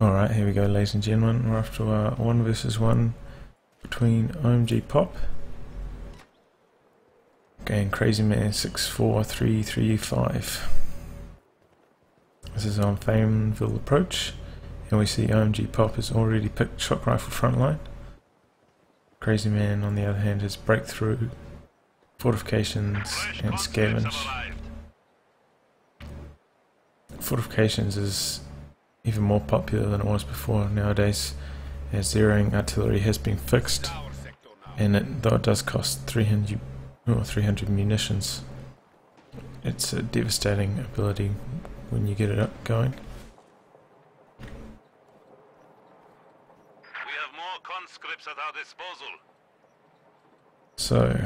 Alright, here we go, ladies and gentlemen. We're off to our 1 versus 1 between OMGPOP and Crazyman64335. This is on Faymonville approach, and we see OMGPOP has already picked shock rifle frontline. Crazyman, on the other hand, has breakthrough, fortifications, and scavenge. Fortifications is even more popular than it was before nowadays, as zeroing artillery has been fixed, and though it does cost 300 munitions, it's a devastating ability when you get it up going. We have more conscripts at our disposal. So,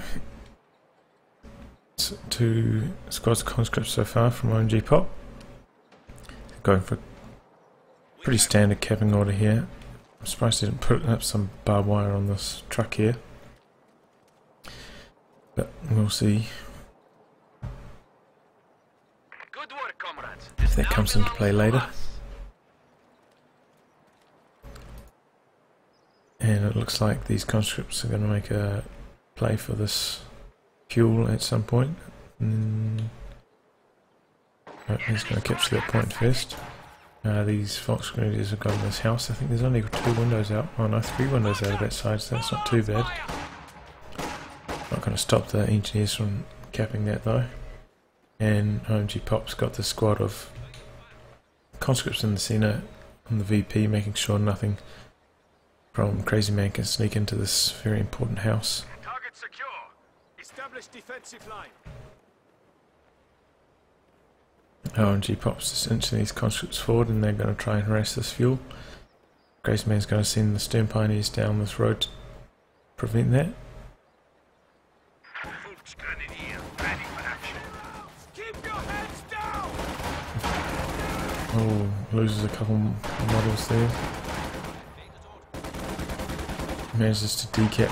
it's 2 squads of conscripts so far from OMGPOP. Going for pretty standard capping order here. I'm surprised they didn't put up some barbed wire on this truck here, but we'll see Good work, comrades. if that comes into play later. And it looks like these conscripts are going to make a play for this fuel at some point. Oh, he's going to capture that point first. These Fox Grenadiers have got in this house. I think there's only 2 windows out. Oh no, 3 windows out of that side, so that's not too bad. Not going to stop the engineers from capping that though. And OMGPOP's got this squad of conscripts in the centre on the VP, making sure nothing from Crazyman can sneak into this very important house. Target secure. Establish defensive line. OMGPOP's essentially these conscripts forward, and they're going to try and harass this fuel. Crazyman's going to send the stern pioneers down this road to prevent that. Keep your heads down. Oh, loses a couple models there. Manages to decap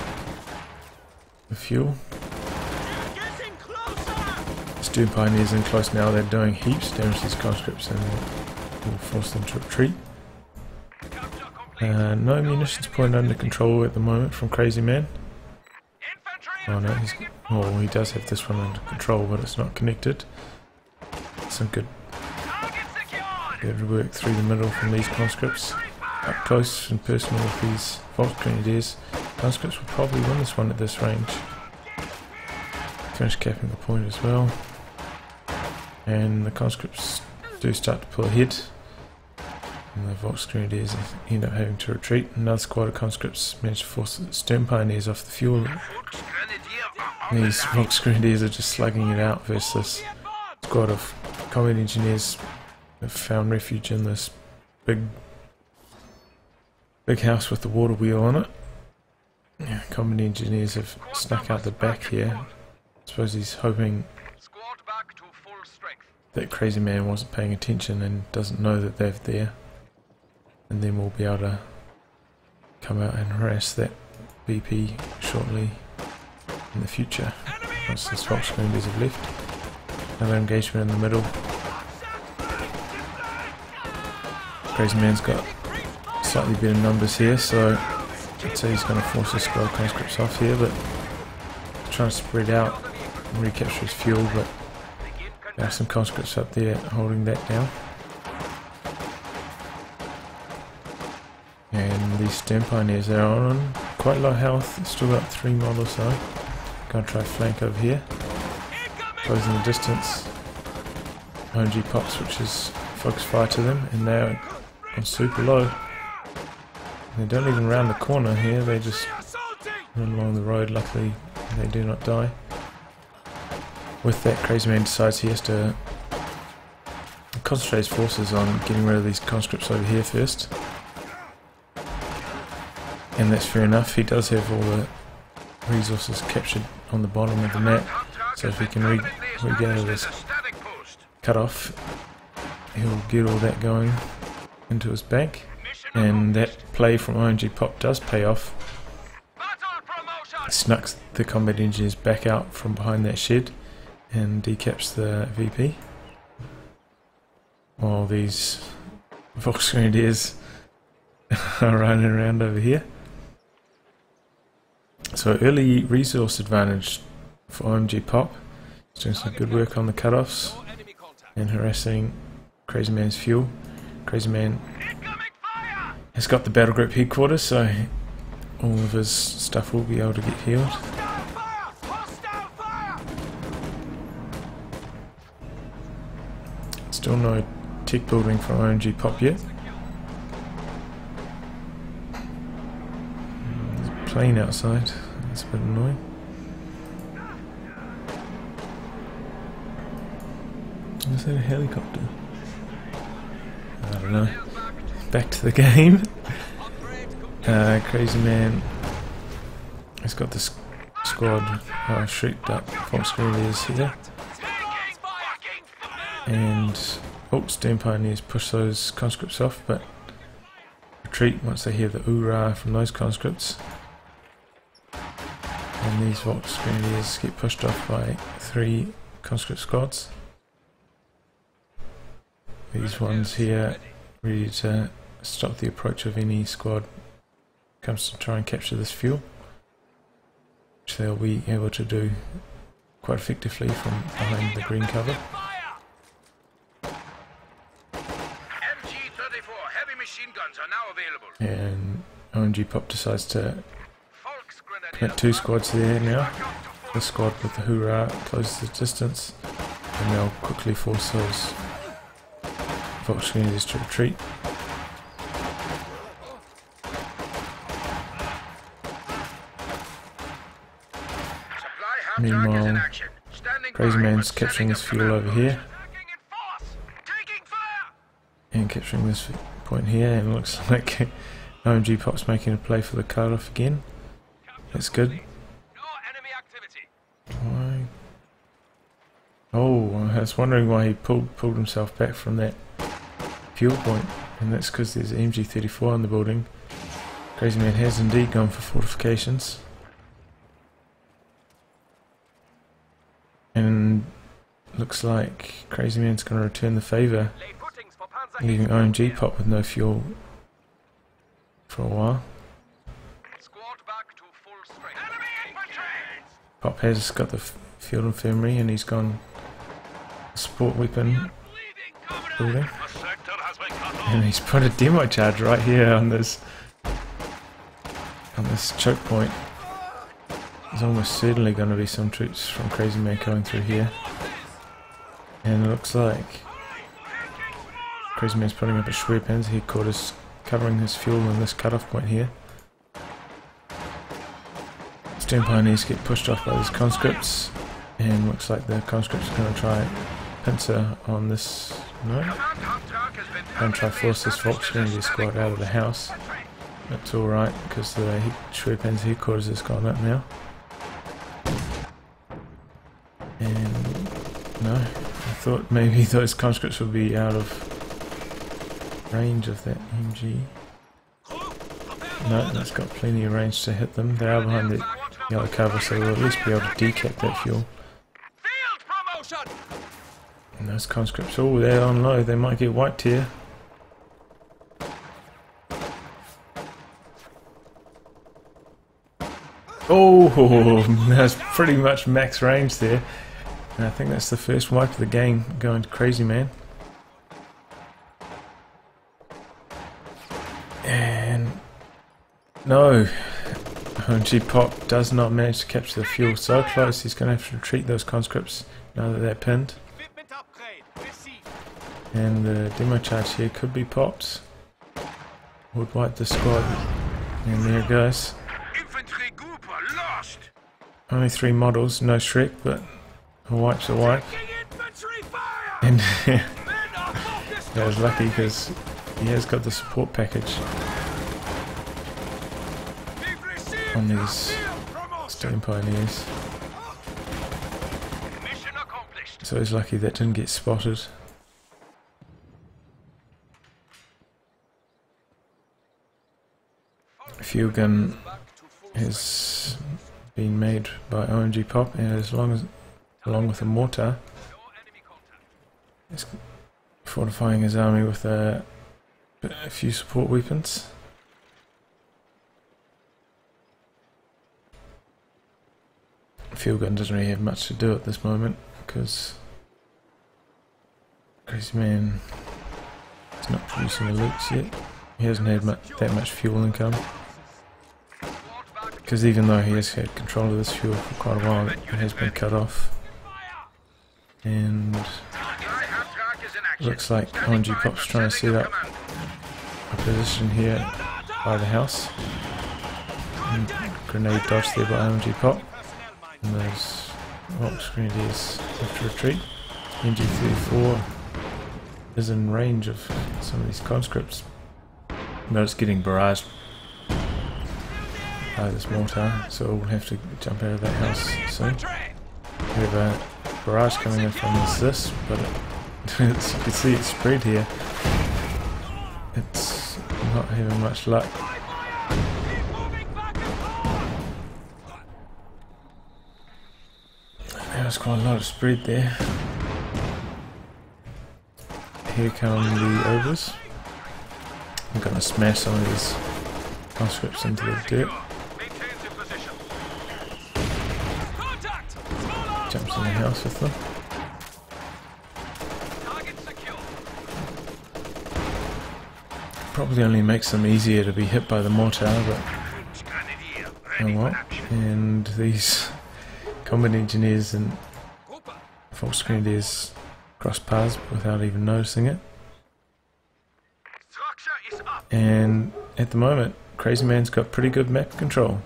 the fuel. Stern pioneers in close now. They're doing heaps damage to these conscripts and will force them to retreat. No munitions point under control at the moment from Crazyman. Oh no, he does have this one under control, but it's not connected. Some good work through the middle from these conscripts. Up close and personal with these Fox Grenadiers. Conscripts will probably win this one at this range. Finish capping the point as well. And the conscripts do start to pull ahead, and the Fox Grenadiers end up having to retreat. Another squad of conscripts manage to force the stern pioneers off the fuel. These Fox Grenadiers are just slugging it out versus this squad of combat engineers have found refuge in this big house with the water wheel on it. Yeah, combat engineers have snuck out the back here. I suppose he's hoping that Crazyman wasn't paying attention and doesn't know that they're there, and then we'll be able to come out and harass that BP shortly in the future once the Fox Grenadiers have left. Another engagement in the middle. Crazyman's got slightly better numbers here, so I'd say he's going to force his squad of conscripts off here, but trying to spread out and recapture his fuel, but there are some conscripts up there holding that down. And these stern pioneers, they're on quite low health, still got 3 models though. Gonna try flank over here. Closing the distance. OMGPOP switches focus fire to them, and they're on super low. They don't even round the corner here, they just run along the road. Luckily they do not die. With that, Crazyman decides he has to concentrate his forces on getting rid of these conscripts over here first. And that's fair enough, he does have all the resources captured on the bottom of the map, so if he can regather this cut-off, he'll get all that going into his bank. And that play from OMGPOP does pay off. He snucks the combat engineers back out from behind that shed and decaps the VP, while these Fox Grenadiers running around over here. So early resource advantage for OMGPOP. He's doing some good work on the cutoffs and harassing Crazyman's fuel. Crazyman has got the battle group headquarters, so all of his stuff will be able to get healed. Still no tech building from OMGPOP yet. There's a plane outside, that's a bit annoying. Is that a helicopter? I don't know. Back to the game. Crazyman has got the squad shrieked up. Fox is here. And Steam Pioneers push those conscripts off, but retreat once they hear the oorah from those conscripts. And these Vox Grenadiers get pushed off by 3 conscript squads. These ones here ready to stop the approach of any squad comes to try and capture this fuel, which they'll be able to do quite effectively from behind the green cover. Heavy machine guns are now available. And OMGPOP decides to commit 2 squads there now. The squad with the hoorah closes the distance, and they'll quickly force those Vox Grenadiers to retreat. Meanwhile, Crazyman's capturing this fuel over here and capturing this point here, and it looks like OMGPOP's making a play for the cutoff again. That's good. Why? Oh, I was wondering why he pulled himself back from that fuel point, and that's because there's an MG34 in the building. Crazyman has indeed gone for fortifications. And looks like Crazyman's going to return the favour, leaving OMGPOP with no fuel for a while. Pop has got the field infirmary, and he's gone support weapon building. And he's put a demo charge right here on this choke point. There's almost certainly going to be some troops from Crazyman coming through here. And it looks like Crazyman's putting up a Schwerpanzer headquarters covering his fuel in this cutoff point here. Steam Pioneers get pushed off by these conscripts, and looks like the conscripts are going to try pincer on this. No? Going to try force this Vox Grenadier squad out of the house. That's alright, because the Schwerpanzer headquarters has gone up now. And no, I thought maybe those conscripts would be out of range of that MG. No, that's got plenty of range to hit them. They are behind the yellow cover, so they'll at least be able to decap that fuel. And those conscripts, oh, they're on low, they might get wiped here. Oh, that's pretty much max range there. And I think that's the first wipe of the game going to Crazyman. And no, OMGPOP does not manage to capture the fuel. So close, he's going to have to retreat those conscripts now that they're pinned. And the demo charge here could be popped. Would wipe the squad. And there it goes. Only 3 models, no Shrek, but a wipe's a wipe. And that was lucky because he has got the support package on these Steam Pioneers. So he's lucky that didn't get spotted. A fuel gun has been made by OMGPOP, and along with a mortar, he's fortifying his army with a few support weapons. field gun doesn't really have much to do at this moment because Crazyman is not producing the loots yet. He hasn't had that much fuel income. Because even though he has had control of this fuel for quite a while, it has been cut off. And looks like OMGPOP's trying to set up a position here by the house. And grenade dodged there by OMGPOP. And those Volks grenadiers have to retreat. MG34 is in range of some of these conscripts, but it's getting barraged by this mortar, so we'll have to jump out of that house soon. We have a barrage coming in from this, but as you can see it's spread here. It's not having much luck. There's quite a lot of spread there. Here come the overs. I'm going to smash some of these conscripts into the dirt. Jumps in the house with them. Probably only makes them easier to be hit by the mortar, but oh well. And these combat engineers and Volks grenadiers cross paths without even noticing it. And at the moment, Crazyman's got pretty good map control.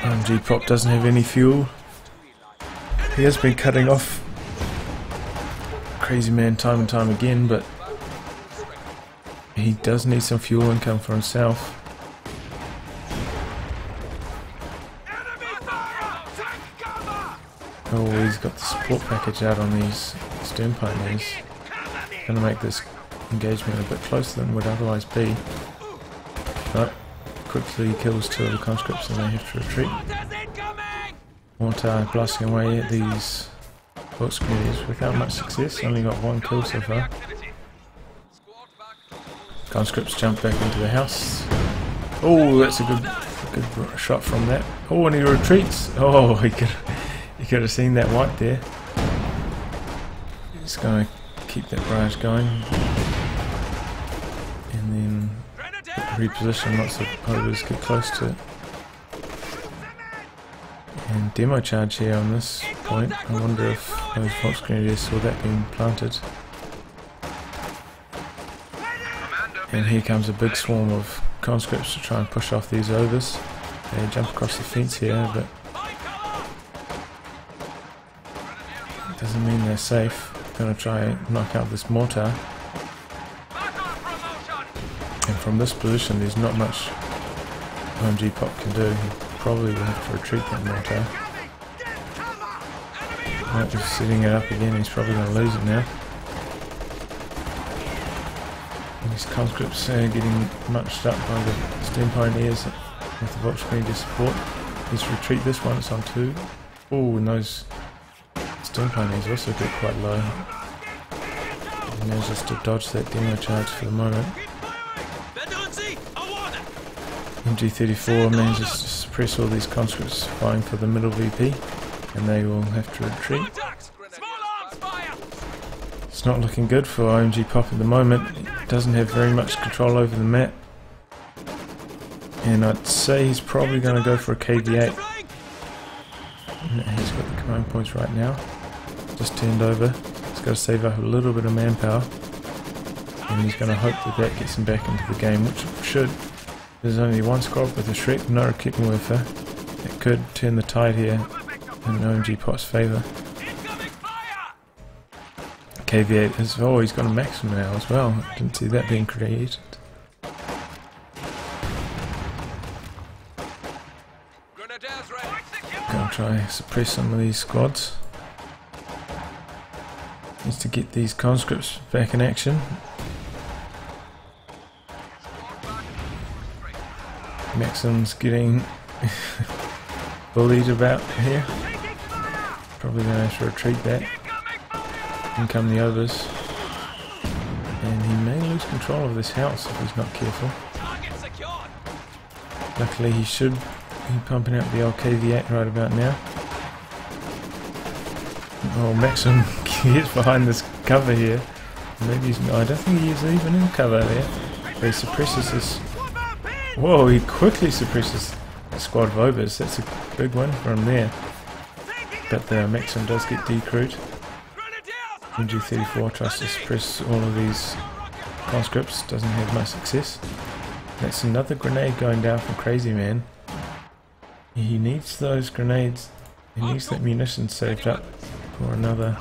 OMGPOP doesn't have any fuel. He has been cutting off Crazyman time and time again, but he does need some fuel income for himself. Oh, he's got the support package out on these stern pioneers. Going to make this engagement a bit closer than it would otherwise be. But quickly kills two of the conscripts and they have to retreat. Mortar blasting away at these Volks grenadiers without much success. Only got one kill so far. Conscripts jump back into the house. Oh, that's a good shot from that. Oh, and he retreats. Oh, he could have seen that white there. He's going to keep that barrage going. And then reposition, lots of overs get close to it. And demo charge here on this point. I wonder if those Volks grenadiers saw that being planted. And here comes a big swarm of conscripts to try and push off these overs. They jump across the fence here, but it doesn't mean they're safe. Going to try and knock out this mortar. And from this position there's not much OMGPOP can do. He probably will have to retreat that mortar. Might be setting it up again, he's probably going to lose it now. And these conscripts are getting munched up by the stern pioneers with the Volks grenadier support. Let's retreat this one, it's on 2. Oh, and those stern pioneers also get quite low. He manages to dodge that demo charge for the moment. MG34 manages to suppress all these conscripts vying for the middle VP, and they will have to retreat. It's not looking good for OMGPOP at the moment. He doesn't have very much control over the map, and I'd say he's probably going to go for a KV8. He's got the command points right now, just turned over. He's got to save up a little bit of manpower, and he's going to hope that that gets him back into the game, which it should. There's only one squad with a Shrek, no Rakettenwerfer. It could turn the tide here in OMGPOP's favour. KV8 is, oh, he's got a maximum now as well. Didn't see that being created. Gonna try and suppress some of these squads. Needs to get these conscripts back in action. Maxim's getting bullied about here. Probably going to have to retreat that. In come the overs. And he may lose control of this house if he's not careful. Luckily he should be pumping out the old KV8 right about now. Oh, Maxim gets behind this cover here. Maybe he's, I don't think he is even in cover there. But he suppresses this. Whoa, he quickly suppresses a squad of overs. That's a big one from there. But the Maxim does get decrewed. MG34 tries to suppress all of these conscripts, doesn't have much success. That's another grenade going down from Crazyman. He needs those grenades, he needs that munition saved up for another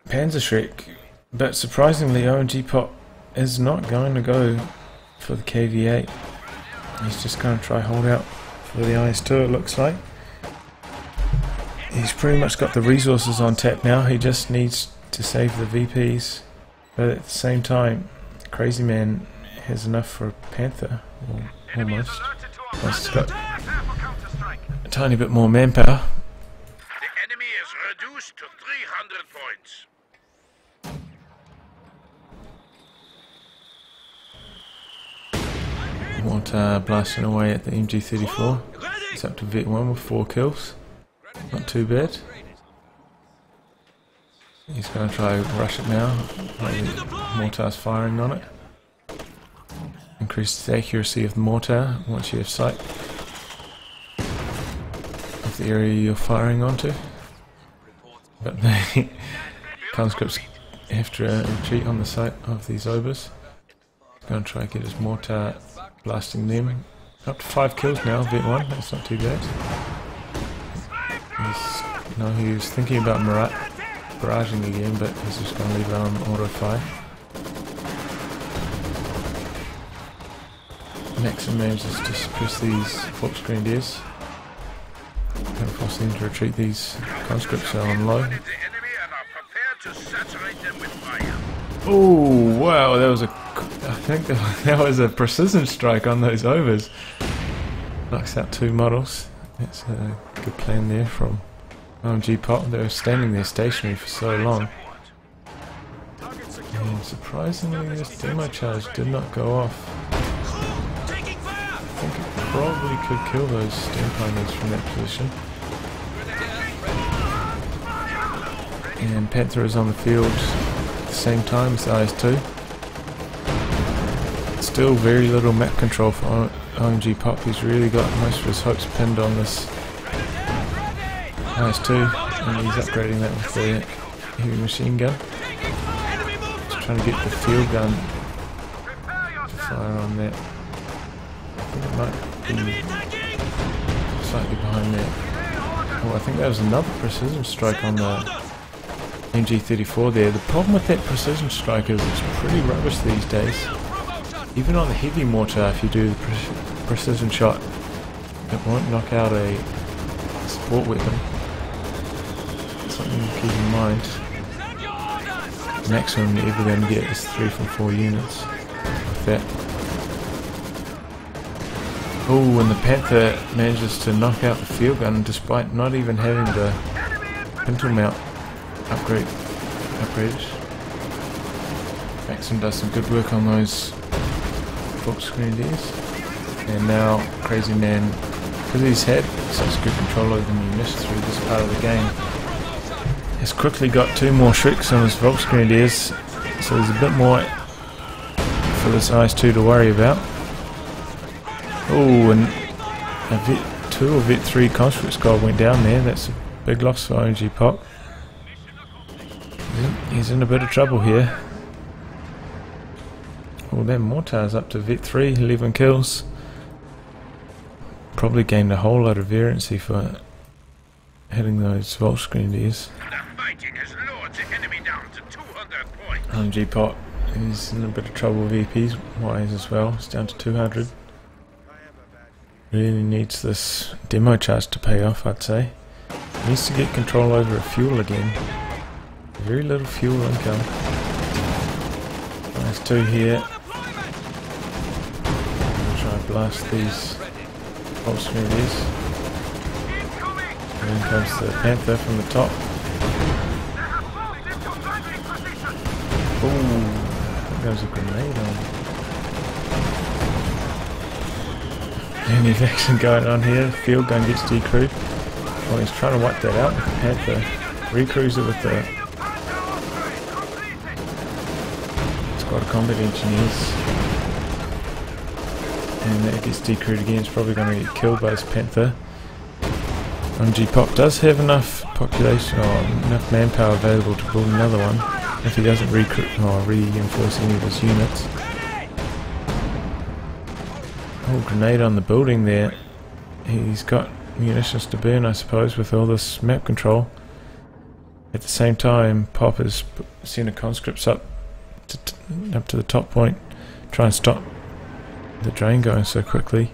Panzerschreck. But surprisingly, OMGPOP is not going to go for the KV8. He's just going to try hold out for the IS-2, it looks like. He's pretty much got the resources on tap now, he just needs to save the VPs. But at the same time, Crazyman has enough for a Panther, or almost. He's got a tiny bit more manpower. The enemy is reduced to 300 points. Mortar blasting away at the MG34. It's up to Vet 1 with 4 kills. Not too bad. He's going to try rush it now. Mortar's firing on it. Increase the accuracy of the mortar once you have sight of the area you're firing onto. But the conscripts have to retreat on the site of these obers. He's going to try to get his mortar blasting them. Up to 5 kills now, Vet 1, that's not too bad. He was thinking about barraging again, but he's just going to leave it on auto fire. Maxim manages to suppress these Volks Grenadiers and force them to retreat. These conscripts are on low. Oh wow, that was I think that was a precision strike on those overs. Knocks out 2 models. That's a good plan there from OMGPOP. They were standing there stationary for so long. And surprisingly, this demo charge did not go off. I think it probably could kill those steamliners from that position. And Panther is on the field at the same time as the IS-2. Still very little map control for OMGPOP. He's really got most of his hopes pinned on this IS-2, and he's upgrading that with the heavy machine gun. Just trying to get the field gun to fire on that. I think it might be slightly behind that. Oh, I think that was another precision strike on the MG34 there. The problem with that precision strike is it's pretty rubbish these days. Even on the heavy mortar, if you do the precision shot, it won't knock out a support weapon. Something to keep in mind. The maximum you're ever going to get is 3 from 4 units with that. Oh, and the Panther manages to knock out the field gun despite not even having the pintle mount upgraded. Maxim does some good work on those Volks Grenadiers. And now Crazyman, because he's had such good control over the munitions through this part of the game, has quickly got 2 more Shreks on his Volks Grenadiers, so there's a bit more for this IS-2 to worry about. Oh, and a Vet 2 or Vet 3 conscript squad went down there. That's a big loss for OMGPOP. He's in a bit of trouble here. Well, that mortar's up to Vet 3, 11 kills. Probably gained a whole lot of variancy for hitting those Volks Grenadiers. OMGPOP is in a bit of trouble VPs wise as well. It's down to 200. Really needs this demo charge to pay off, I'd say. Needs to get control over fuel again. Very little fuel income. Nice 2 here. Try and blast these Volks Grenadiers. And then comes the Panther from the top. Oh, I think there was a grenade on. Any action going on here. Field gun gets decrewed. Oh, he's trying to wipe that out with the Panther. Recruiser with the squad of combat engineers. And that gets decrewed again. It's probably going to get killed by his Panther. OMGPOP does have enough population or enough manpower available to build another one if he doesn't recruit or reinforce any of his units. Oh, grenade on the building there. He's got munitions to burn, I suppose, with all this map control. At the same time, Pop is sending conscripts up to the top point, try and stop the drain going so quickly.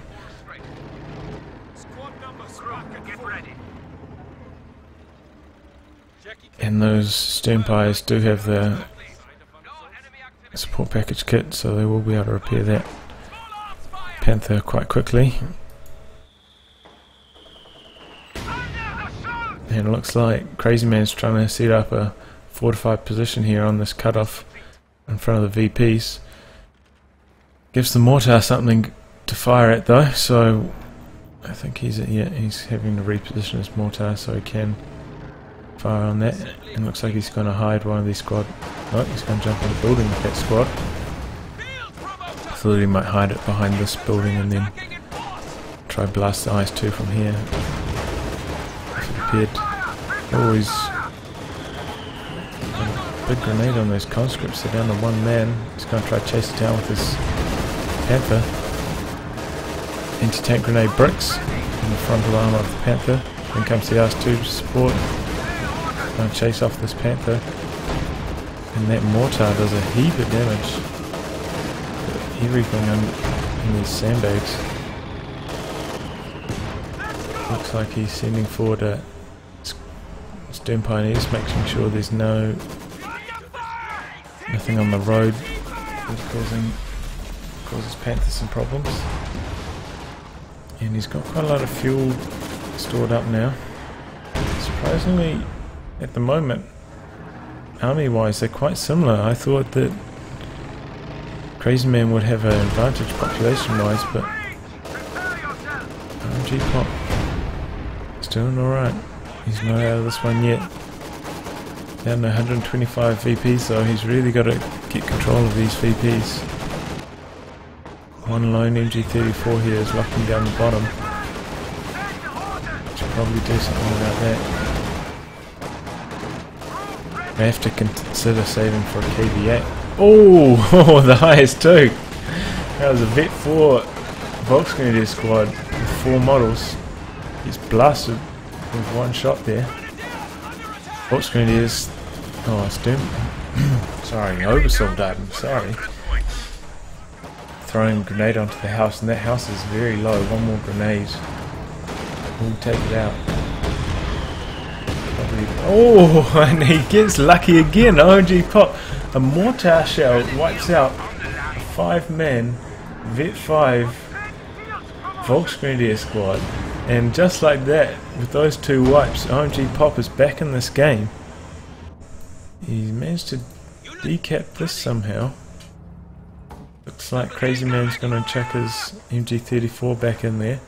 And those Sternpires do have the support package kit, so they will be able to repair that Panther quite quickly. And it looks like Crazyman's trying to set up a fortified position here on this cutoff in front of the VPs. Gives the mortar something to fire at though, so I think he's having to reposition his mortar so he can fire on that. And looks like he's going to hide one of these squad. Oh, he's going to jump in the building with that squad. I thought he might hide it behind this building and then try blast the IS-2 from here. Prepared. Always big grenade on those conscripts. They're down to one man. He's going to try to chase it down with his Panther. Anti-tank grenade bricks in the frontal armor of the Panther. Then comes the IS-2 support. Going to chase off this Panther. And that mortar does a heap of damage. Everything in these sandbags. Looks like he's sending forward a Stern Pioneers, making sure there's nothing on the road that causes Panther some problems. And he's got quite a lot of fuel stored up now. Surprisingly, at the moment, army-wise, they're quite similar. I thought that Crazyman would have an advantage population-wise, but OMGPOP is doing alright. He's not out of this one yet. Down to 125 VPs though, he's really got to get control of these VPs. One lone MG34 here is locking down the bottom. Should probably do something about that. I have to consider saving for a KV8. Oh, the highest too. That was a Vet 4 Volksgrenadier squad with 4 models. He's blasted with one shot there. Volksgrenadiers. Oh, Stern. Sorry, oversold that. I'm sorry. Throwing a grenade onto the house, and that house is very low. One more grenade will take it out. Oh, and he gets lucky again. OMGPOP. A mortar shell wipes out a 5-man Vet 5 Volksgrenadier squad. And just like that, with those 2 wipes, OMGPOP is back in this game. He's managed to decap this somehow. Looks like Crazyman's going to chuck his MG34 back in there.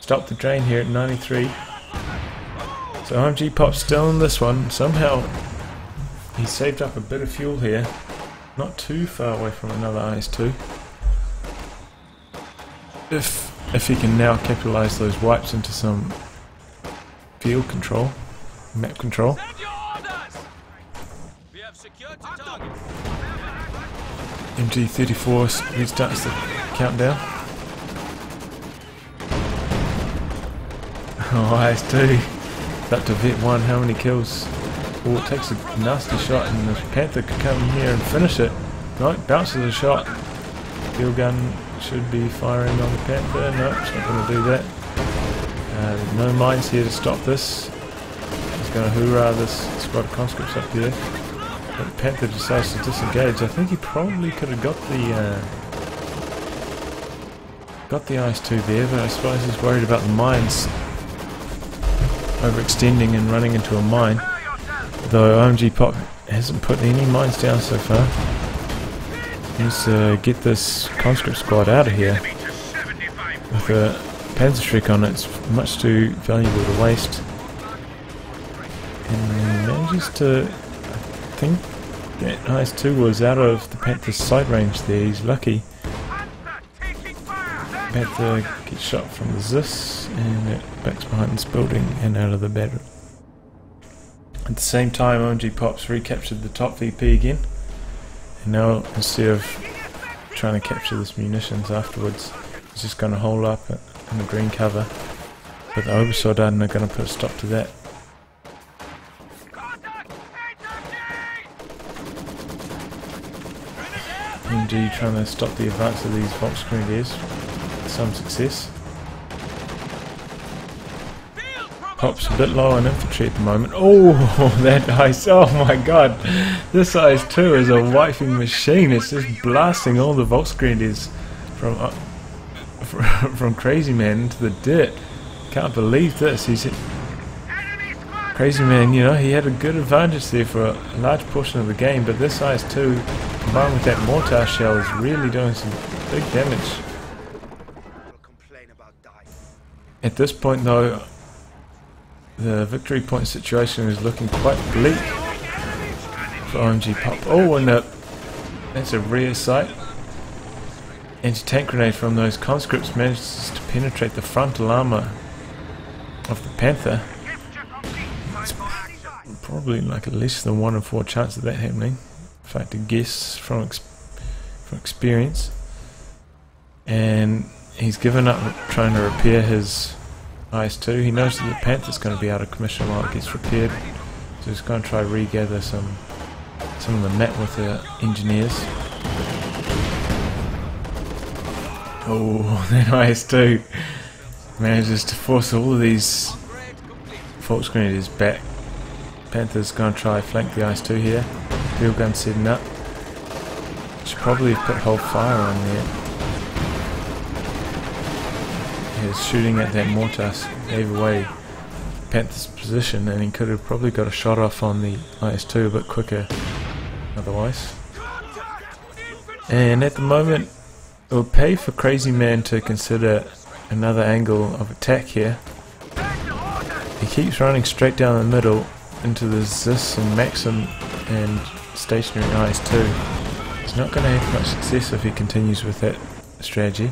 Stop the drain here at 93. So OMGPOP's still in this one. Somehow he saved up a bit of fuel here. Not too far away from another IS-2. If he can now capitalize those wipes into some field control, map control. MG34 restarts the countdown. Oh, IS-2 up to Vet 1. How many kills? Oh, it takes a nasty shot, and the Panther could come in here and finish it. No, bounces a shot. Field gun should be firing on the Panther. No, it's not going to do that. No mines here to stop this. He's going to hoorah this squad of conscripts up there. But the Panther decides to disengage. I think he probably could have got the IS-2 there, but I suppose he's worried about the mines overextending and running into a mine. Though OMGPOP hasn't put any mines down so far. He needs to get this conscript squad out of here. with a Panzerschreck on it, it's much too valuable to waste. And manages to, I think that IS-2 was out of the Panther's sight range there. He's lucky. Panther gets shot from the ZIS and it backs behind this building and out of the battery. At the same time, OMGPOP's recaptured the top VP again, and now instead of trying to capture this munitions afterwards, he's just going to hold up in the green cover. But the Obersoldaten are going to put a stop to that. OMG trying to stop the advance of these Volksgrenadiers with some success. Pop's a bit low on infantry at the moment. Oh, that ice! Oh my god! This IS-2 is a wiping machine. It's just blasting all the Volksgrenadiers from Crazyman into the dirt. Can't believe this. Crazyman, you know, he had a good advantage there for a large portion of the game, but this IS-2, combined with that mortar shell, is really doing some big damage. At this point, though, the victory point situation is looking quite bleak for OMGPOP. Oh, and that's a rear sight. Anti-tank grenade from those conscripts manages to penetrate the frontal armour of the Panther. It's probably like a less than 1 in 4 chance of that happening, if I had to guess from experience. And he's given up trying to repair his IS-2. He knows that the Panther's going to be out of commission while it gets repaired, so he's going to try to regather some of the net with the engineers. Oh, that IS-2 manages to force all of these Volksgrenadiers back. Panther's going to try flank the IS-2 here. Field gun setting up. Should probably have put hold fire on there. His shooting at that mortar gave away Panther's position, and he could have probably got a shot off on the IS-2 a bit quicker otherwise. And at the moment, it would pay for Crazyman to consider another angle of attack here. He keeps running straight down the middle into the ZIS and Maxim and stationary IS-2. He's not going to have much success if he continues with that strategy.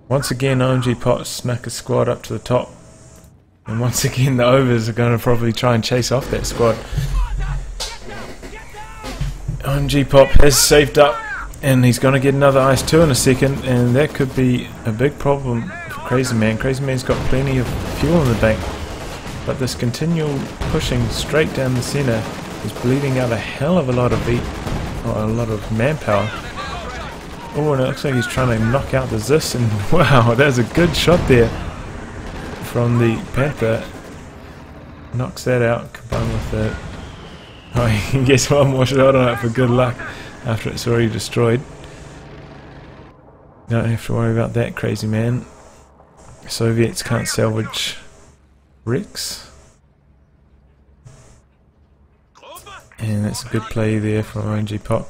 Once again, OMGPOP snuck a squad up to the top, and once again the overs are going to probably try and chase off that squad. OMGPOP has saved up, and he's going to get another IS-2 in a second, and that could be a big problem for Crazyman. Crazyman's got plenty of fuel in the bank, but this continual pushing straight down the centre is bleeding out a hell of a lot of manpower. Oh, and it looks like he's trying to knock out the ZIS, and wow, that's a good shot there from the Panther. Knocks that out, combined with the... Oh, he gets one more shot on it for good luck after it's already destroyed. Don't have to worry about that, Crazyman. Soviets can't salvage wrecks. And that's a good play there from OMGPOP.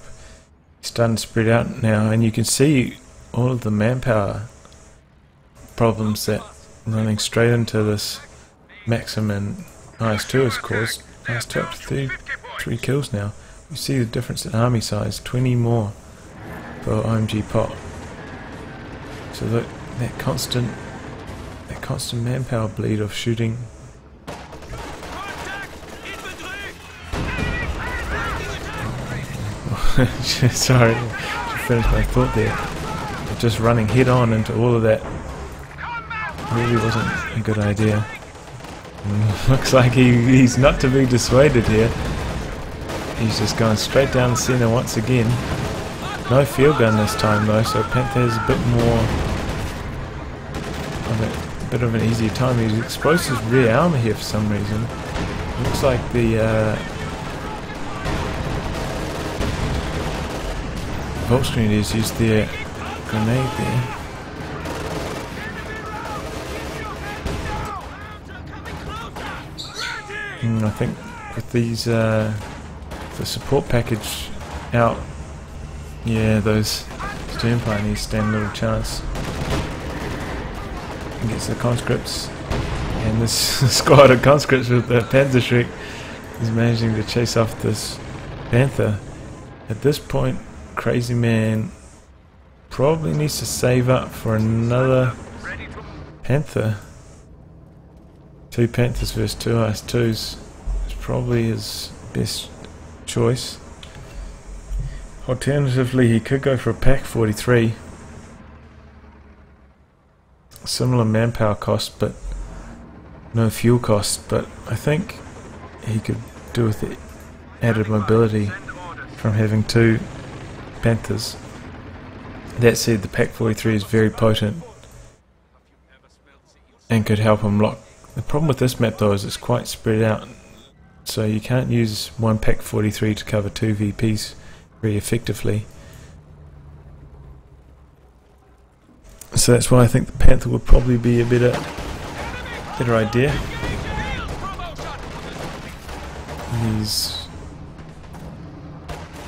Starting to spread out now, and you can see all of the manpower problems that running straight into this Maxim and IS-2 has caused. IS-2 up to 33 kills now. You see the difference in army size, 20 more for OMGPOP. So look, that constant manpower bleed of shooting. Sorry, I should finish my thought there. But just running head on into all of that really wasn't a good idea. Looks like he's not to be dissuaded here. He's just going straight down the centre once again. No field gun this time though, so Panther has a bit of an easier time. He's exposed his rear armour here for some reason. Looks like the Volksgrenadiers used their grenade there. And I think with these the support package out, yeah, those stern pioneers stand a little chance. and gets the conscripts. And this squad of conscripts with the Panzerschreck is managing to chase off this Panther. At this point, Crazyman probably needs to save up for another Panther. 2 Panthers versus 2 IS-2s is probably his best choice. Alternatively, he could go for a Pak 43. Similar manpower cost, but no fuel cost. But I think he could do with the added mobility from having 2 Panthers. That said, the Pak 43 is very potent and could help him lock. The problem with this map though is it's quite spread out, so you can't use one Pak 43 to cover 2 VPs very effectively. So that's why I think the Panther would probably be a better idea. These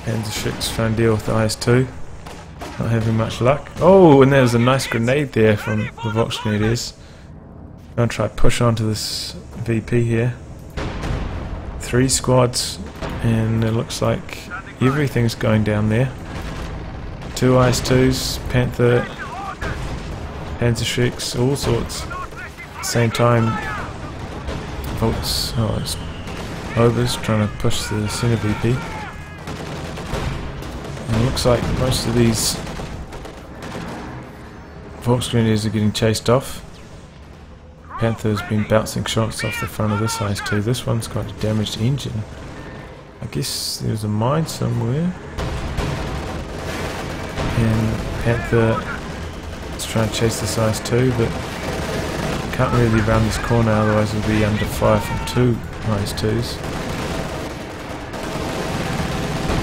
Panzerschrecks trying to deal with the IS-2, not having much luck. Oh, and there's a nice grenade there from the Vox Grenadiers. Gonna try push onto this VP here. 3 squads, and it looks like everything's going down there. 2 IS-2s, Panther, Panzerschrecks, all sorts. At the same time, Volks, it's Overs trying to push the center VP. And it looks like most of these Volks Grenadiers are getting chased off. Panther's been bouncing shots off the front of this IS-2. This one's got a damaged engine. I guess there's a mine somewhere. And Panther is trying to chase this IS-2, but can't really round this corner, otherwise he'll be under fire from 2 IS-2s.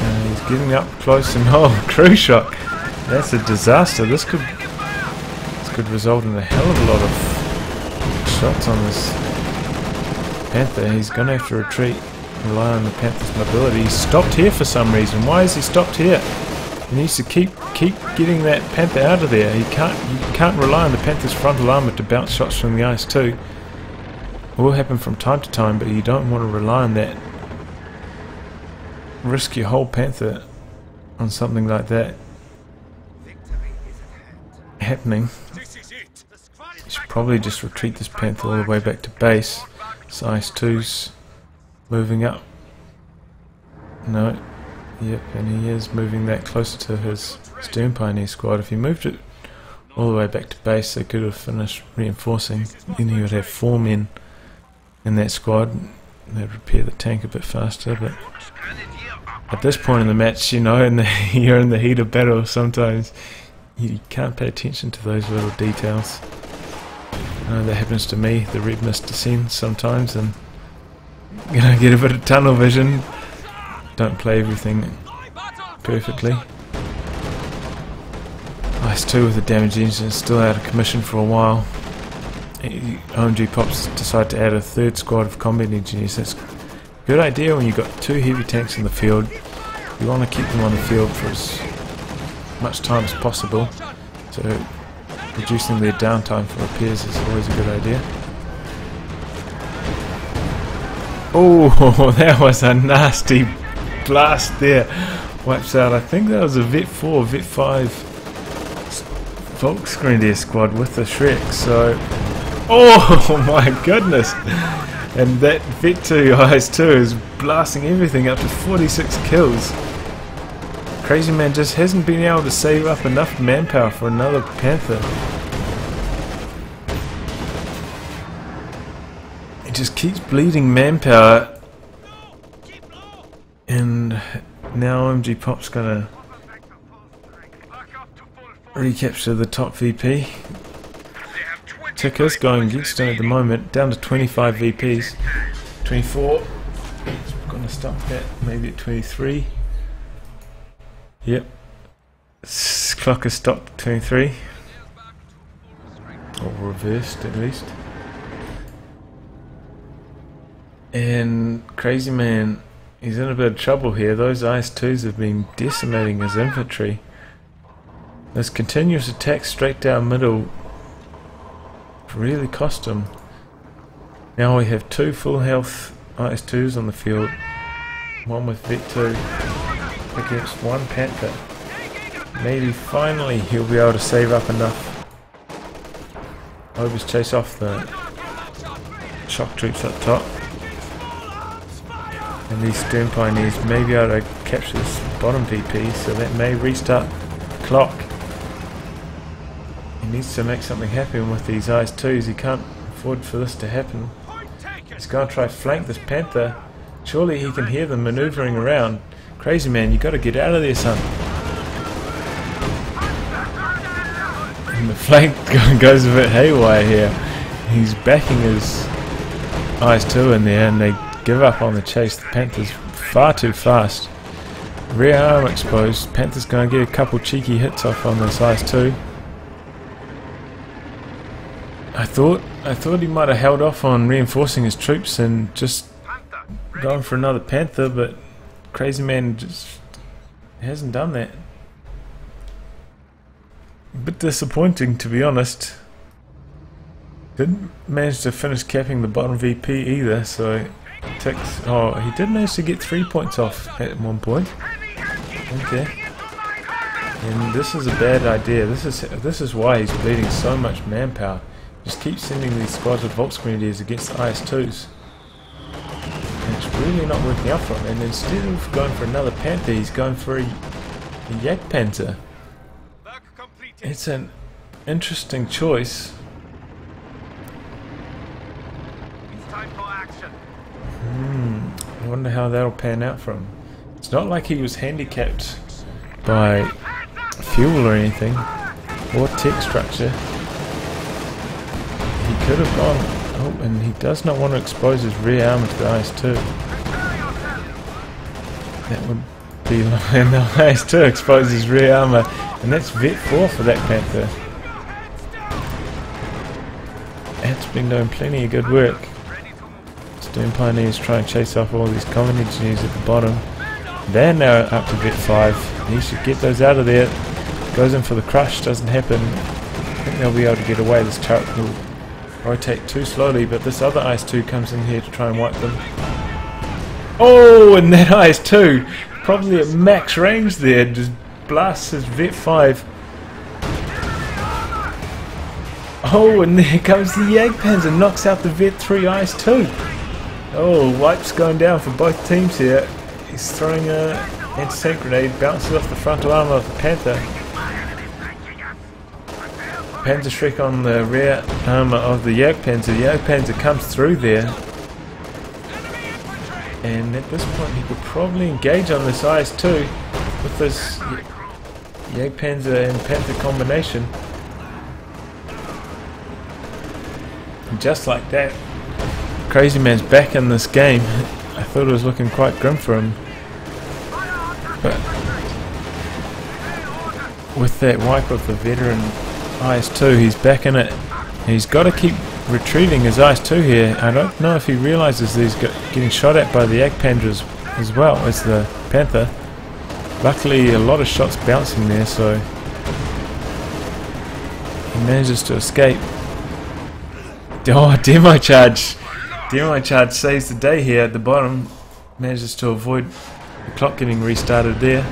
And he's getting up close and crew shock. That's a disaster. This could result in a hell of a lot of shots on this Panther. He's going to have to retreat, rely on the Panther's mobility. He's stopped here for some reason. Why is he stopped here? He needs to keep getting that Panther out of there. You can't rely on the Panther's frontal armor to bounce shots from the IS-2. It will happen from time to time, but you don't want to rely on that. Risk your whole Panther on something like that happening. You should probably just retreat this Panther all the way back to base. This IS-2's moving up. No. Yep, and he is moving that closer to his Stern Pioneer squad. If he moved it all the way back to base, they could have finished reinforcing. Then he would have 4 men in that squad. They'd repair the tank a bit faster, but at this point in the match, you know, you're in the heat of battle, sometimes you can't pay attention to those little details. That happens to me. The red mist descends sometimes, and I get a bit of tunnel vision. Don't play everything perfectly. IS-2 with a damaged engine is still out of commission for a while. OMGPOP's decided to add a 3rd squad of combat engineers. That's a good idea when you've got 2 heavy tanks in the field. You want to keep them on the field for as much time as possible. So reducing their downtime for repairs is always a good idea. Oh, that was a nasty blast there. Wipes out, I think that was a Vet 4, Vet 5 Volks Grenadier squad with the Shrek. So, oh my goodness. And that Vet 2 IS-2 is blasting everything up to 46 kills. Crazyman just hasn't been able to save up enough manpower for another Panther. He just keeps bleeding manpower. And now OMGPOP's gonna recapture the top VP. Ticker's going against him at the moment, down to 25 VPs. 24. We're gonna stop that maybe at 23. Yep. Clock has stopped at 23. Or reversed at least. And Crazyman, he's in a bit of trouble here. Those IS-2s have been decimating his infantry. This continuous attack straight down middle really cost him. Now we have 2 full health IS-2s on the field. One with Vet 2 against 1 Panther. Maybe finally he'll be able to save up enough. Overs chase off the shock troops up top. And these Stern Pioneers may be able to capture this bottom VP, so that may restart the clock. He needs to make something happen with these IS-2s. He can't afford for this to happen. He's going to try to flank this Panther. Surely he can hear them maneuvering around. Crazy man, you got to get out of there, son. And the flank goes a bit haywire here. He's backing his IS-2 in there, and they give up on the chase. The Panther's far too fast. Rear arm exposed. Panther's going to get a couple cheeky hits off on this IS-2. I thought he might have held off on reinforcing his troops and just gone for another Panther, but Crazy Man just hasn't done that. A bit disappointing, to be honest. Didn't manage to finish capping the bottom VP either, so ticks. Oh, he did manage to get 3 points off at one point. Okay. And this is a bad idea. This is why he's bleeding so much manpower. Just keep sending these squads with Volksgrenadiers against the IS-2s. And it's really not working out for him. And instead of going for another Panther, he's going for a Jagdpanzer. It's an interesting choice. I wonder how that'll pan out for him. It's not like he was handicapped by fuel or anything, or tech structure. He could have gone. Oh, and he does not want to expose his rear armor to the IS-2. That would be like, and the IS-2 exposes his rear armor, and that's Vet 4 for that Panther. That's been doing plenty of good work. Stern Pioneers try and chase off all these combat engineers at the bottom. They're now up to Vet 5. He should get those out of there. Goes in for the crush, doesn't happen. I think they'll be able to get away. This turret will rotate too slowly, but this other IS-2 comes in here to try and wipe them. Oh, and that IS-2, probably at max range there, just blasts his Vet 5. Oh, and there comes the Jagdpanzer, knocks out the Vet 3 IS-2. Oh, wipes going down for both teams here. He's throwing a anti-tank grenade, bounces off the frontal armor of the Panther. Panzer Shrek on the rear armor of the Jagdpanzer. The Jagdpanzer comes through there. And at this point he could probably engage on this IS-2 with this Jagdpanzer and Panther combination. And just like that, Crazy Man's back in this game. I thought it was looking quite grim for him, but with that wipe of the veteran IS-2, he's back in it. He's got to keep retreating his IS-2 here. I don't know if he realizes that he's getting shot at by the Jagdpanzers as well as the Panther. Luckily a lot of shots bouncing there, so he manages to escape. Oh, demo charge! Demo charge saves the day here at the bottom. Manages to avoid the clock getting restarted there.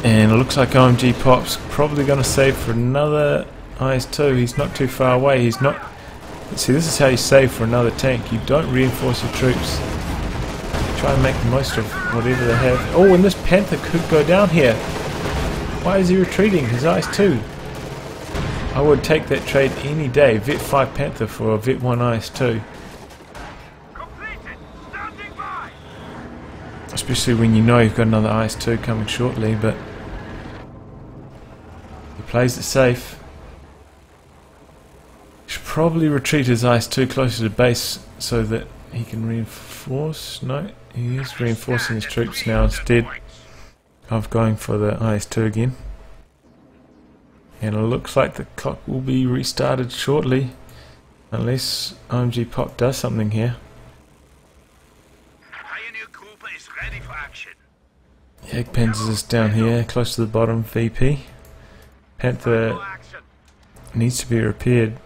And it looks like OMGPOP's probably going to save for another IS-2. He's not too far away. He's not. See, this is how you save for another tank. You don't reinforce your troops. You try and make the most of whatever they have. Oh, and this Panther could go down here. Why is he retreating? His IS-2. I would take that trade any day. Vet 5 Panther for a Vet 1 IS-2. Especially when you know you've got another IS-2 coming shortly, but he plays it safe. Should probably retreat his IS-2 closer to base so that he can reinforce. No, he is reinforcing his troops now instead of going for the IS-2 again. And it looks like the clock will be restarted shortly, unless OMGPOP does something here. Jagdpanzer is down here, close to the bottom VP. Panther needs to be repaired.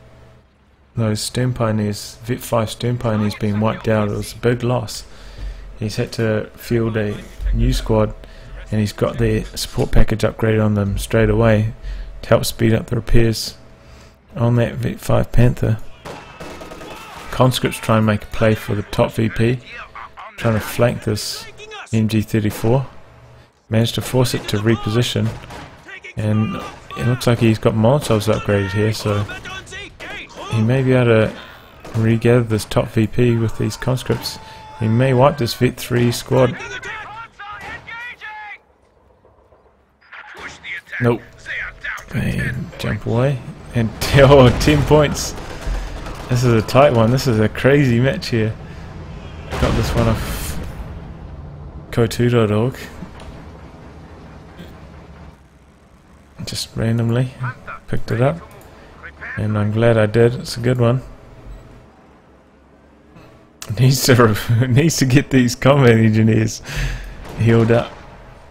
Those Stern Pioneers, Vet 5 Stern Pioneers being wiped out, it was a big loss. He's had to field a new squad, and he's got the support package upgraded on them straight away to help speed up the repairs on that Vet 5 Panther. Conscripts try and make a play for the top VP, trying to flank this MG34. Managed to force it to reposition, and it looks like he's got Molotovs upgraded here, so he may be able to regather this top VP with these conscripts. He may wipe this Vet 3 squad. Nope. And jump away. And 10 points. This is a tight one. This is a crazy match here. Got this one off COH2.org. Just randomly picked it up. And I'm glad I did. It's a good one. Needs to get these combat engineers healed up.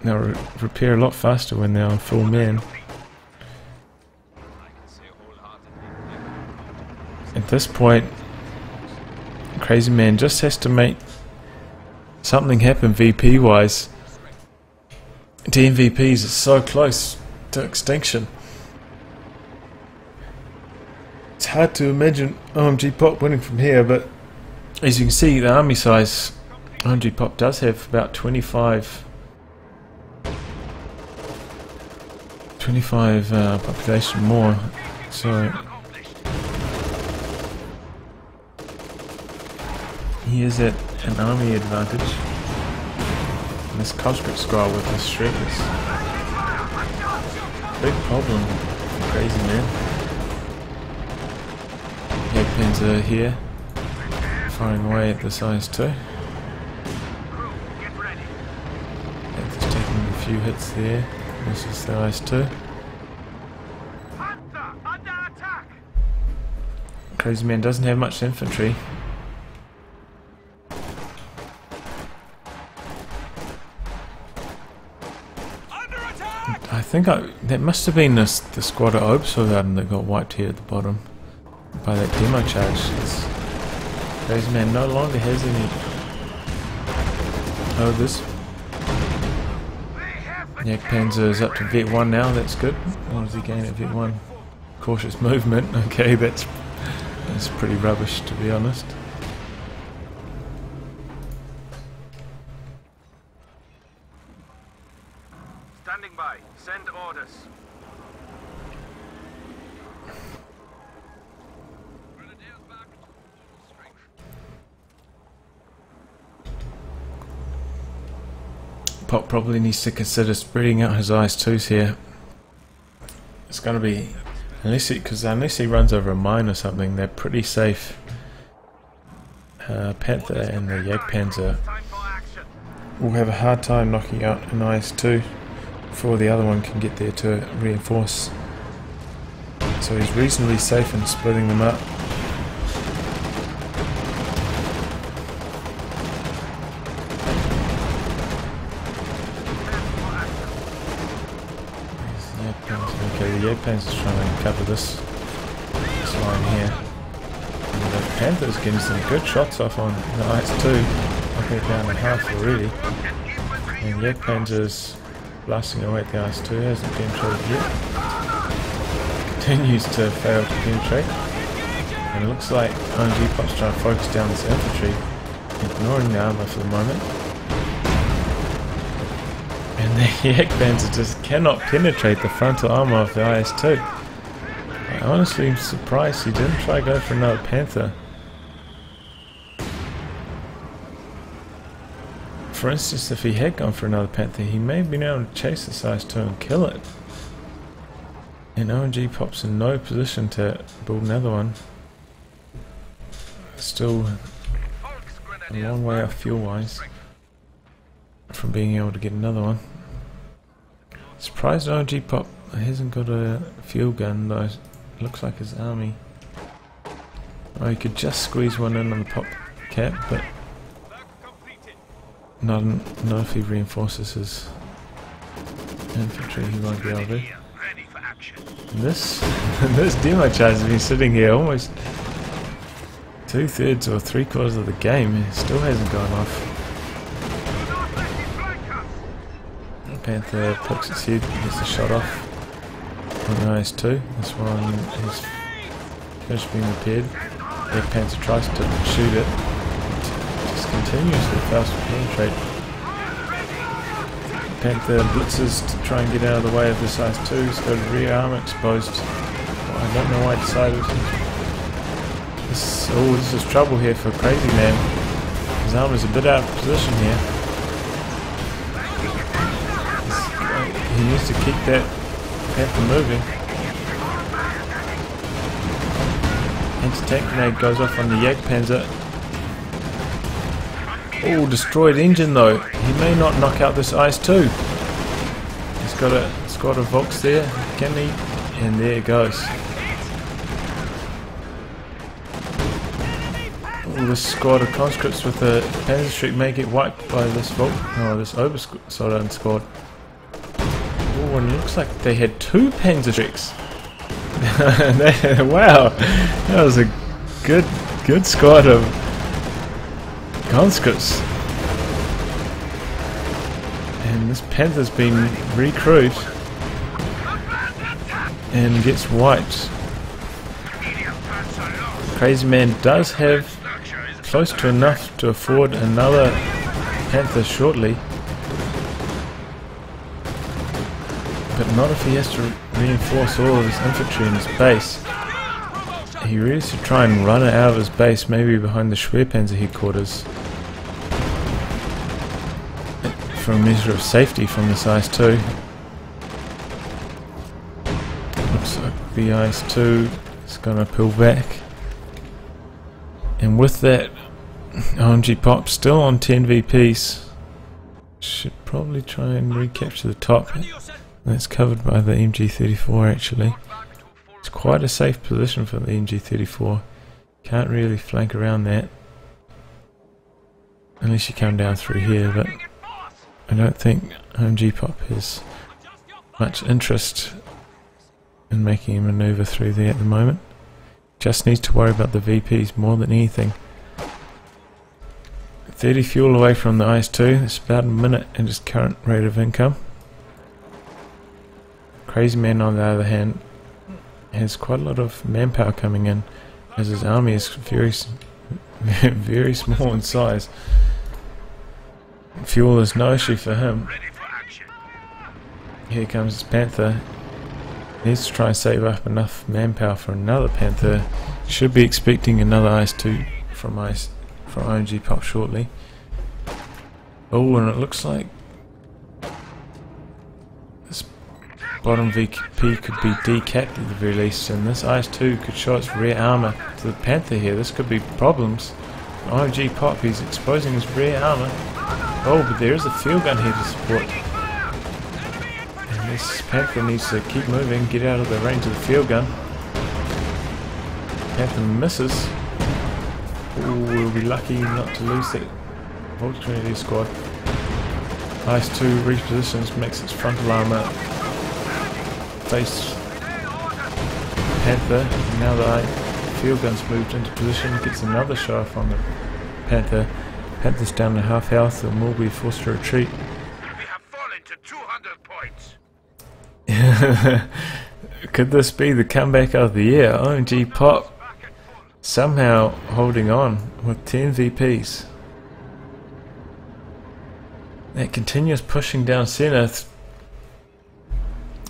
They'll repair a lot faster when they're on full man. At this point, Crazyman just has to make something happen VP wise. DMVPs are so close to extinction. It's hard to imagine OMGPOP winning from here, but as you can see, the army size, OMGPOP does have about 25 population more, so he is at an army advantage. And this conscript squad with the shredders, big problem for Crazyman. Panzer here, firing away at the size 2. Just taking a few hits there. This is the size 2. Crazyman doesn't have much infantry. I think that must have been the squad at Obsergarden that got wiped here at the bottom by that demo charge. Crazyman no longer has any. Oh, this Panzer is up to Vet 1 now. That's good. What does he gain at Vet 1? Cautious movement. Okay, that's pretty rubbish, to be honest. Standing by. Send orders. Pop probably needs to consider spreading out his IS-2s here. It's going to be, unless he runs over a mine or something, they're pretty safe. Panther and the Jagdpanzer will have a hard time knocking out an IS-2 before the other one can get there to reinforce. So he's reasonably safe in splitting them up. Okay, the Jagdpanzer is trying to cover this line here. And the Panther's getting some good shots off on the IS-2. I think down in half already. And Jagdpanzer's blasting away at the IS-2, hasn't penetrated yet. Continues to fail to penetrate. And it looks like OMGPOP's trying to focus down this infantry, ignoring the armor for the moment. And the Jagdpanzer just cannot penetrate the frontal armor of the IS-2. I honestly am surprised he didn't try to go for another Panther. For instance, if he had gone for another Panther, he may have been able to chase this IS-2 and kill it. And OMGPOP's in no position to build another one. Still a long way off fuel-wise from being able to get another one. Surprised OMGPOP hasn't got a fuel gun though. It looks like his army. Oh, he could just squeeze one in on the pop cap, but not if he reinforces his infantry, he won't be able to. action. This demo charge has been sitting here almost 2/3 or 3/4 of the game. It still hasn't gone off. Panther pokes its head, gets the shot off on the IS-2. This one is finished being repaired. The Panther tries to shoot it. It just continuously fails to penetrate. Panther blitzes to try and get out of the way of this IS-2. He's got a rear arm exposed. Well, I don't know why I decided this is trouble here for Crazyman. His arm is a bit out of position here. He needs to keep that Panther moving. Anti-tank grenade goes off on the Jagdpanzer. Oh, destroyed engine though. He may not knock out this IS-2. He's got a squad of Volks there, can he? And there it goes. Oh, this squad of conscripts with the Panzer Streak may get wiped by this Volk. Oh, this Obersoldaten squad. Oh, and it looks like they had 2 Panzer Streaks. Wow, that was a good squad of conscripts. And this Panther's been recruited and gets wiped. Crazyman does have close to enough to afford another Panther shortly. But not if he has to reinforce all of his infantry in his base. He really should try and run it out of his base, maybe behind the Schwerpanzer headquarters, for a measure of safety from this IS-2. Looks like the IS-2 is going to pull back. And with that, OMGPOP still on 10 VPs. Should probably try and recapture the top. That's covered by the MG34 actually. It's quite a safe position for the MG34. Can't really flank around that. Unless you come down through here, but I don't think OMGPOP has much interest in making a manoeuvre through there at the moment. Just needs to worry about the VPs more than anything. 30 fuel away from the IS-2. It's about a minute at its current rate of income. Crazyman, on the other hand, has quite a lot of manpower coming in, as his army is very small in size. Fuel is no issue for him. Here comes his Panther. Needs to try and save up enough manpower for another Panther. Should be expecting another IS-2 from OMGPOP shortly. Oh, and it looks like this bottom VP could be decapped at the very least, and this IS-2 could show its rear armour to the Panther here. This could be problems. OMGPOP, he's exposing his rear armour. Oh, but there is a field gun here to support. And this Panther needs to keep moving, get out of the range of the field gun. Panther misses. Ooh, we'll be lucky not to lose that Volkswagen squad. IS-2 repositions, makes its frontal armour face Panther. Now the field gun's moved into position, gets another shot off on the Panther. Panther's down to half health and will be forced to retreat. We have fallen to 200 points. Could this be the comeback of the year? OMGPOP somehow holding on with 10 VPs. That continuous pushing down centre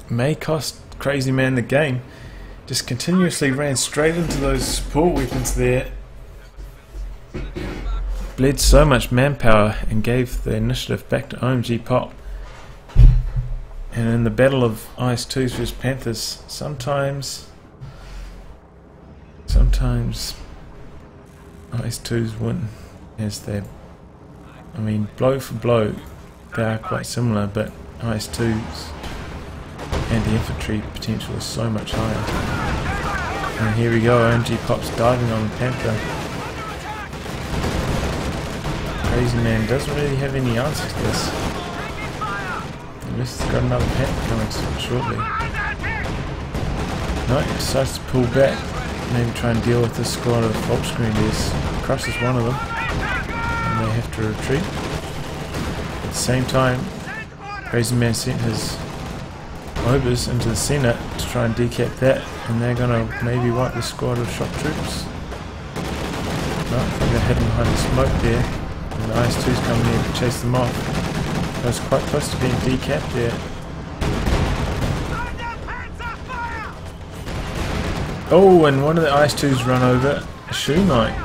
may cost Crazyman the game. Just continuously ran straight into those support weapons there. Bled so much manpower and gave the initiative back to OMGPOP. And in the battle of IS-2s versus Panthers, sometimes IS-2s win, as they, I mean, blow for blow, they are quite similar, but IS-2s anti-infantry potential is so much higher. And here we go, OMGPOP's diving on the Panther. Crazyman doesn't really have any answer to this. Unless he's got another Panther coming shortly. No, he decides to pull back. Maybe try and deal with this squad of Volksgrenadiers. Crushes one of them. And they have to retreat. At the same time, Crazyman sent his obers into the centre to try and decap that. And they're going to maybe wipe the squad of shock troops. No, I think they're hidden behind the smoke there. And the IS-2's coming in to chase them off. I was quite close to being decapped there. Oh, and one of the IS-2's run over a shoe knight.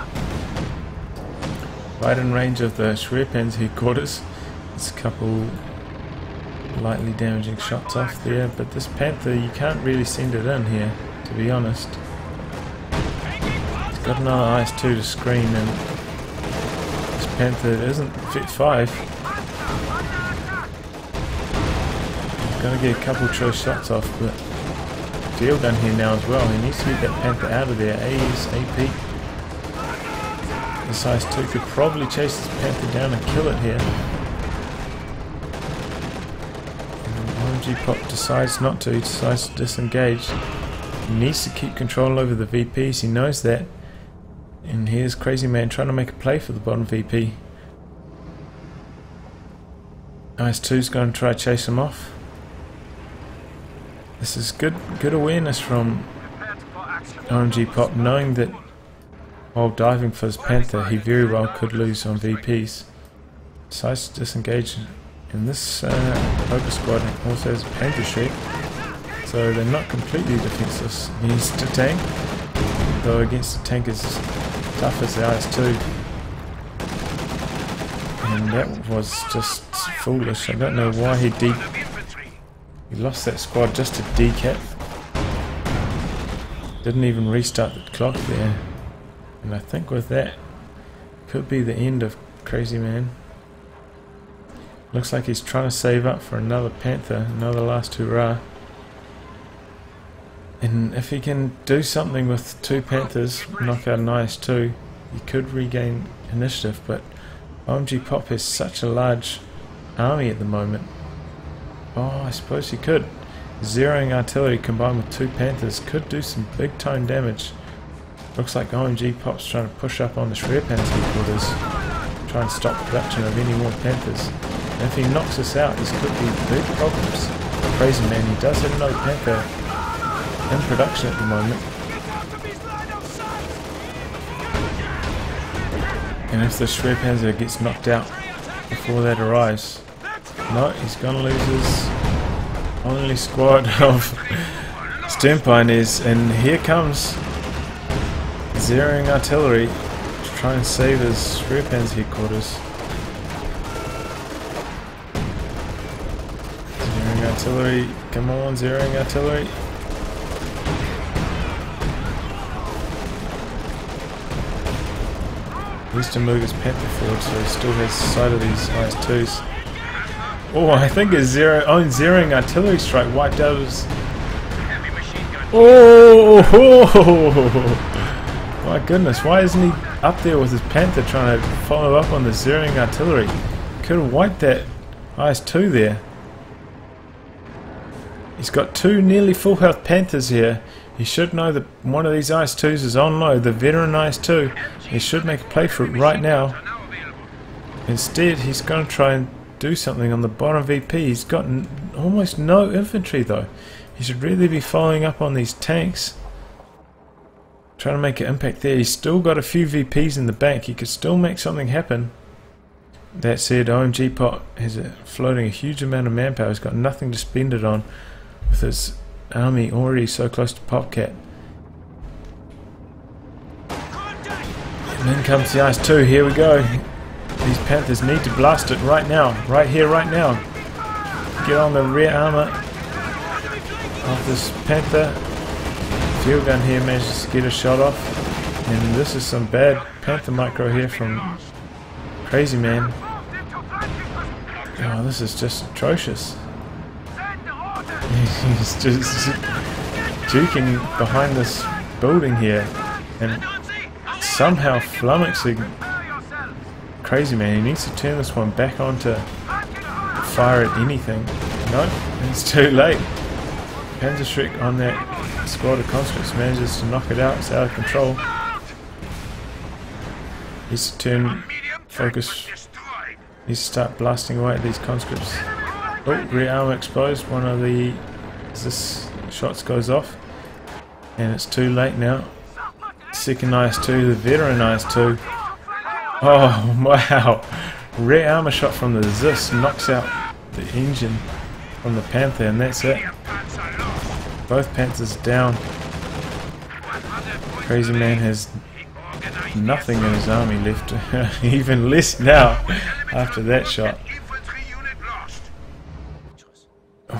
Right in range of the Schwerpan's headquarters. There's a couple lightly damaging shots off there, but this Panther, you can't really send it in here, to be honest. It's got another IS-2 to screen, and this Panther isn't fit 5. Gonna get a couple choice shots off, but field gun here now as well. He needs to get that Panther out of there ASAP. This IS-2 could probably chase this Panther down and kill it here. OMGPOP decides not to. He decides to disengage. He needs to keep control over the VPs. He knows that. And here's Crazyman trying to make a play for the bottom VP. IS-2's going to try to chase him off. This is good awareness from OMGPOP, knowing that while diving for his Panther, he very well could lose on VPs. Decides to disengage, and this Ogre squad also has a Panther Shrek, so they're not completely defenseless. He needs to tank, though against the tank as tough as the IS-2. And that was just foolish. I don't know why he lost that squad just to decap. Didn't even restart the clock there. And I think with that, could be the end of Crazyman. Looks like he's trying to save up for another Panther, another last hurrah. And if he can do something with 2 Panthers, knock out an IS-2, he could regain initiative, but OMGPOP has such a large army at the moment. Oh, I suppose he could. Zeroing artillery combined with 2 Panthers could do some big time damage. Looks like OMGPOP's trying to push up on the Schwerpan's headquarters, try and stop production of any more Panthers. And if he knocks us out, this could be big problems. Crazyman, he does have no Panther in production at the moment. And if the Schwerpanzer gets knocked out before that arrives, no, he's going to lose his only squad of Stern Pioneers, and here comes zeroing artillery to try and save his Schwerpan's headquarters. Zeroing artillery, come on, zeroing artillery. He needs to move his Panther forward so he still has sight of these IS-2s. Oh, I think his zeroing artillery strike wiped out his... Oh! My goodness, why isn't he up there with his Panther trying to follow up on the zeroing artillery? Could have wiped that IS-2 there. He's got 2 nearly full health Panthers here. He should know that one of these IS-2s is on low, the veteran IS-2. He should make a play for it right now. Instead, he's going to try and do something on the bottom VP. He's got almost no infantry though. He should really be following up on these tanks, trying to make an impact there. He's still got a few VPs in the bank. He could still make something happen. That said, OMGPOP has floating a huge amount of manpower. He's got nothing to spend it on with his army already so close to PopCat. And then comes the IS-2. Here we go. These Panthers need to blast it right now. Right here, right now. Get on the rear armor of this Panther. Field gun here manages to get a shot off. And this is some bad Panther micro here from Crazyman. Oh, this is just atrocious. He's just juking behind this building here and somehow flummoxing Crazyman. He needs to turn this one back on to fire at anything. Nope, it's too late. Panzer Shrek on that squad of conscripts manages to knock it out. It's out of control. Needs to turn focus. Needs to start blasting away at these conscripts. Oh, rear armor exposed. One of the shots goes off, and it's too late now. Second IS-2, the veteran IS-2. Oh wow! Rear armor shot from the Zis knocks out the engine from the Panther, and that's it. Both Panthers down. Crazyman has nothing in his army left. Even less now after that shot.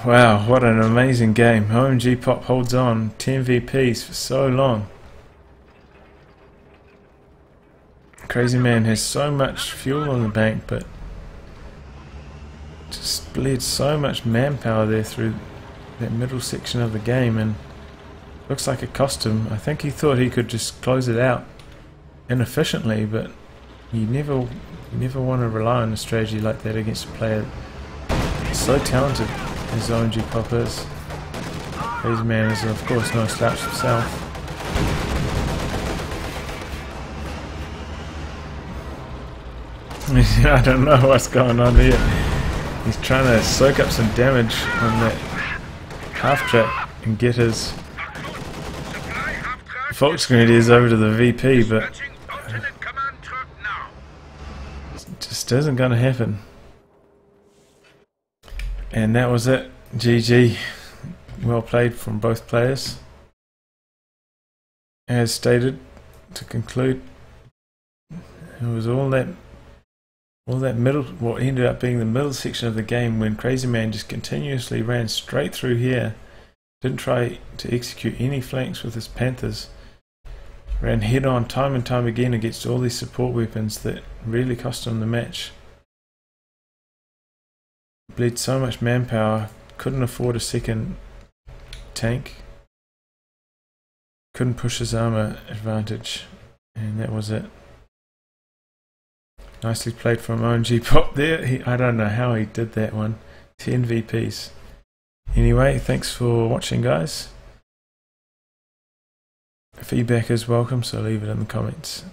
Wow, what an amazing game. OMGPOP holds on. 10 VPs for so long. Crazyman has so much fuel on the bank, but just bled so much manpower there through that middle section of the game, and looks like it cost him. I think he thought he could just close it out inefficiently, but you never want to rely on a strategy like that against a player so talented as OMGPOP is. Crazyman is of course no slouch himself. I don't know what's going on here. He's trying to soak up some damage on that half track and get his Volksgrenadiers over to the VP, but it just isn't going to happen. And that was it. GG. Well played from both players. As stated, to conclude, it was all that middle, what ended up being the middle section of the game, when Crazyman just continuously ran straight through here, didn't try to execute any flanks with his Panthers, ran head on time and time again against all these support weapons that really cost him the match. Bled so much manpower, couldn't afford a second tank, couldn't push his armor advantage, and that was it. Nicely played from OMGPOP there. I don't know how he did that one. 10 VPs. Anyway, thanks for watching, guys. Feedback is welcome, so leave it in the comments.